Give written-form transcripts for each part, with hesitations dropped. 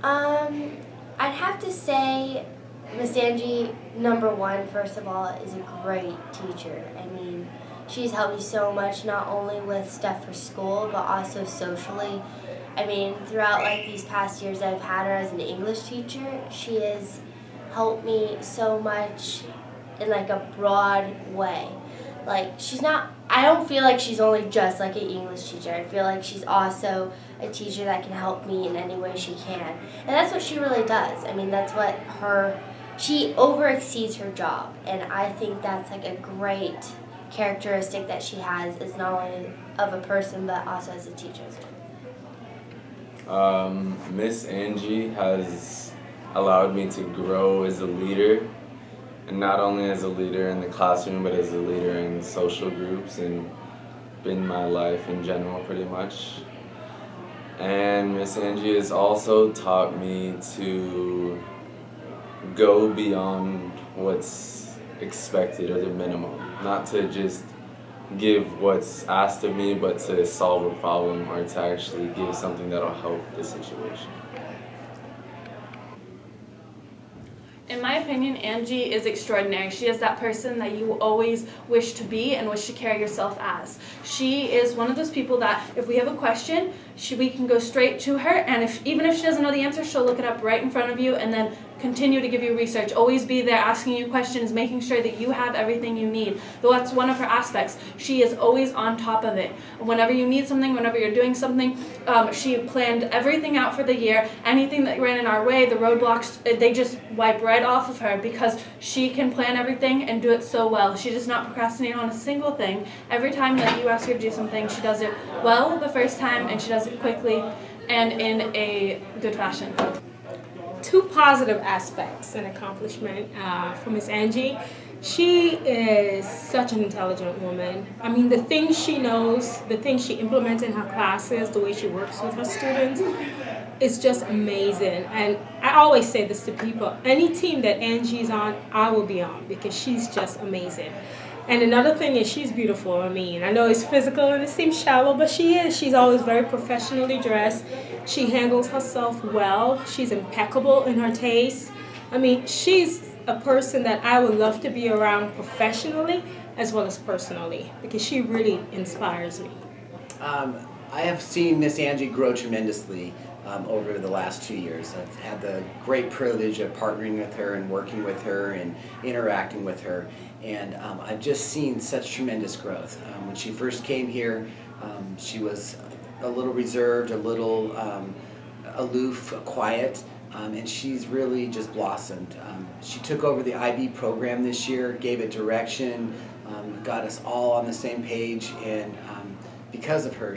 Um, I'd have to say Miss Angie, number one, first of all, is a great teacher. I mean, she's helped me so much, not only with stuff for school, but also socially. I mean, throughout like these past years I've had her as an English teacher, she has helped me so much in like a broad way. Like I don't feel like she's only just like an English teacher. I feel like she's also a teacher that can help me in any way she can. And that's what she really does. I mean, that's what she over exceeds her job. And I think that's like a great characteristic that she has, is not only of a person but also as a teacher as well. Miss Angie has allowed me to grow as a leader, and not only as a leader in the classroom, but as a leader in social groups and in my life in general, pretty much. And Miss Angie has also taught me to go beyond what's expected or the minimum. Not to just give what's asked of me, but to solve a problem or to actually give something that'll help the situation. In my opinion, Angie is extraordinary. She is that person that you always wish to be and wish to carry yourself as. She is one of those people that if we have a question, we can go straight to her, and even if she doesn't know the answer, she'll look it up right in front of you and then continue to give you research. Always be there asking you questions, making sure that you have everything you need. Though that's one of her aspects. She is always on top of it. Whenever you need something, whenever you're doing something, she planned everything out for the year. Anything that ran in our way, the roadblocks, they just wipe right off of her because she can plan everything and do it so well. She does not procrastinate on a single thing. Every time that you ask her to do something, she does it well the first time, and she does it quickly and in a good fashion. Two positive aspects and accomplishment for Miss Angie. She is such an intelligent woman. I mean, the things she knows, the things she implements in her classes, the way she works with her students, is just amazing. And I always say this to people, any team that Angie's on, I will be on, because she's just amazing. And another thing is she's beautiful. I mean, I know it's physical and it seems shallow, but she is. She's always very professionally dressed. She handles herself well. She's impeccable in her taste. I mean, she's a person that I would love to be around professionally as well as personally, because she really inspires me. I have seen Miss Angie grow tremendously over the last 2 years. I've had the great privilege of partnering with her and working with her and interacting with her. And I've just seen such tremendous growth. When she first came here, she was a little reserved, a little aloof, quiet, and she's really just blossomed. She took over the IB program this year, gave it direction, got us all on the same page, and because of her,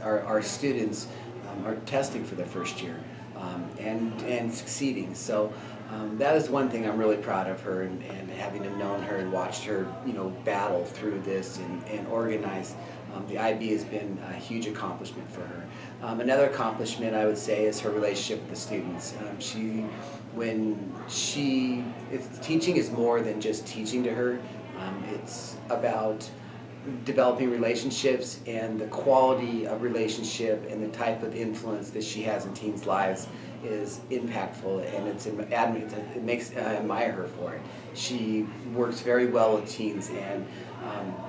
our students are testing for their first year and succeeding. So that is one thing I'm really proud of her, and having known her and watched her, battle through this and organize. The IB has been a huge accomplishment for her. Another accomplishment I would say is her relationship with the students. Teaching is more than just teaching to her. It's about developing relationships, and the quality of relationship and the type of influence that she has in teens' lives is impactful, and I admire her for it. She works very well with teens and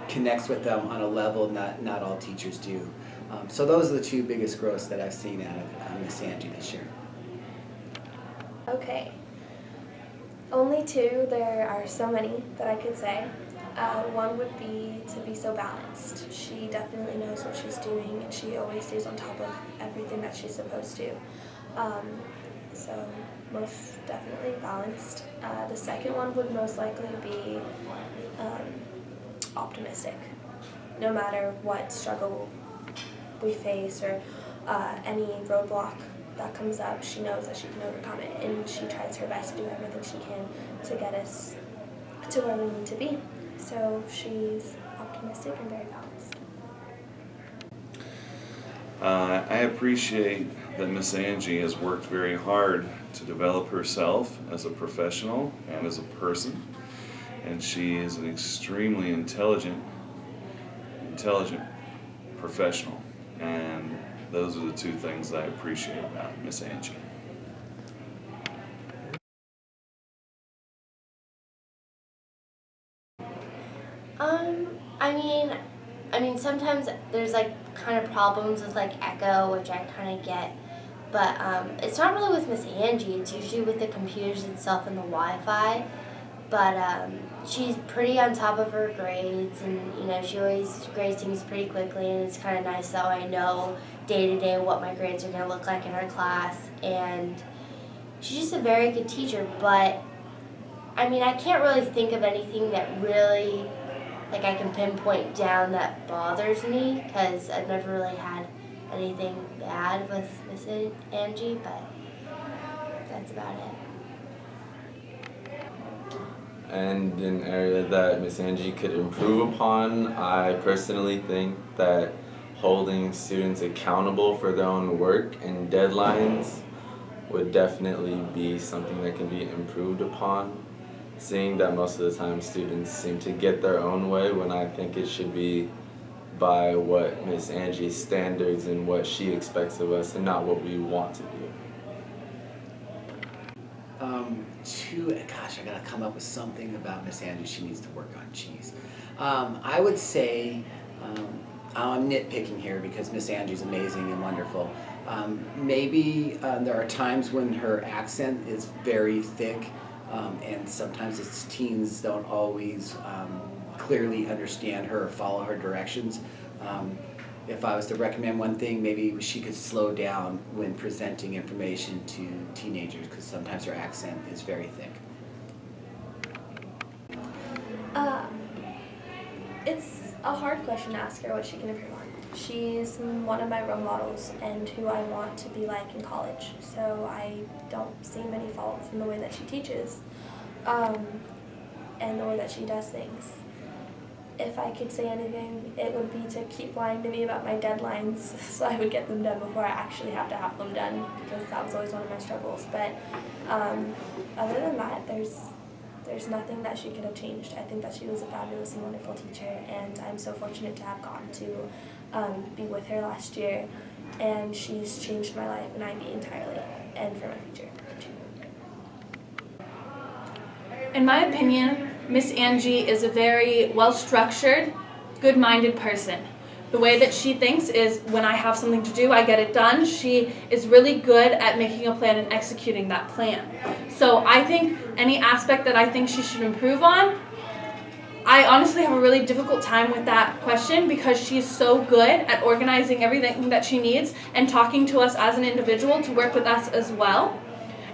connects with them on a level not all teachers do. So those are the two biggest growths that I've seen out of Miss Angie this year. Okay. Only two. There are so many that I could say. One would be to be so balanced. She definitely knows what she's doing, and she always stays on top of everything that she's supposed to. So most definitely balanced. The second one would most likely be optimistic. No matter what struggle we face or any roadblock that comes up, she knows that she can overcome it, and she tries her best to do everything she can to get us to where we need to be. So she's optimistic and very balanced. I appreciate that Miss Angie has worked very hard to develop herself as a professional and as a person, and she is an extremely intelligent professional, and those are the two things I appreciate about Miss Angie. I mean, sometimes there's like kind of problems with like echo, which I kind of get, but it's not really with Miss Angie. It's usually with the computers itself and the Wi-Fi. But she's pretty on top of her grades, and she always grades things pretty quickly, and it's kind of nice that I know day to day what my grades are gonna look like in her class. And she's just a very good teacher. But I mean, I can't really think of anything that really like I can pinpoint down that bothers me, because I've never really had anything bad with Miss Angie, but that's about it. And an area that Miss Angie could improve upon, I personally think that holding students accountable for their own work and deadlines would definitely be something that can be improved upon. Seeing that most of the time students seem to get their own way, when I think it should be by what Miss Angie's standards and what she expects of us, and not what we want to do. I gotta come up with something about Miss Angie she needs to work on. Jeez. I would say, I'm nitpicking here because Miss Angie's amazing and wonderful. Maybe there are times when her accent is very thick, and sometimes as teens don't always clearly understand her or follow her directions. If I was to recommend one thing, maybe she could slow down when presenting information to teenagers, because sometimes her accent is very thick. It's a hard question to ask her what she can improve on. She's one of my role models and who I want to be like in college, so I don't see many faults in the way that she teaches and the way that she does things. If I could say anything, it would be to keep lying to me about my deadlines so I would get them done before I actually have to have them done, because that was always one of my struggles. But other than that, there's nothing that she could have changed. I think that she was a fabulous and wonderful teacher, and I'm so fortunate to have gotten to be with her last year, and she's changed my life and IB entirely, and for my future too. In my opinion, Miss Angie is a very well-structured, good-minded person. The way that she thinks is, when I have something to do, I get it done. She is really good at making a plan and executing that plan. So I think any aspect that I think she should improve on, I honestly have a really difficult time with that question, because she's so good at organizing everything that she needs and talking to us as an individual to work with us as well.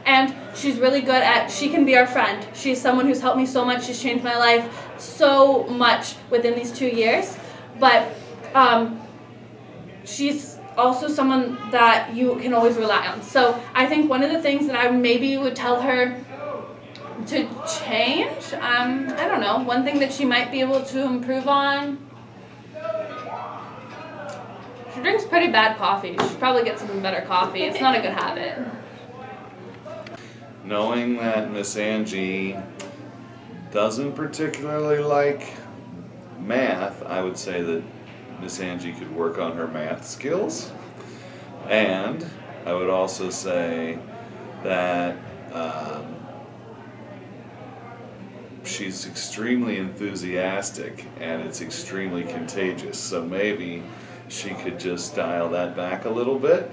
And she's really good at, she can be our friend. She's someone who's helped me so much. She's changed my life so much within these 2 years. But she's also someone that you can always rely on. So I think one of the things that I maybe would tell her to change, I don't know, one thing that she might be able to improve on. She drinks pretty bad coffee. She should probably get some better coffee. It's not a good habit. Knowing that Miss Angie doesn't particularly like math, I would say that Miss Angie could work on her math skills. And I would also say that she's extremely enthusiastic and it's extremely contagious. So maybe she could just dial that back a little bit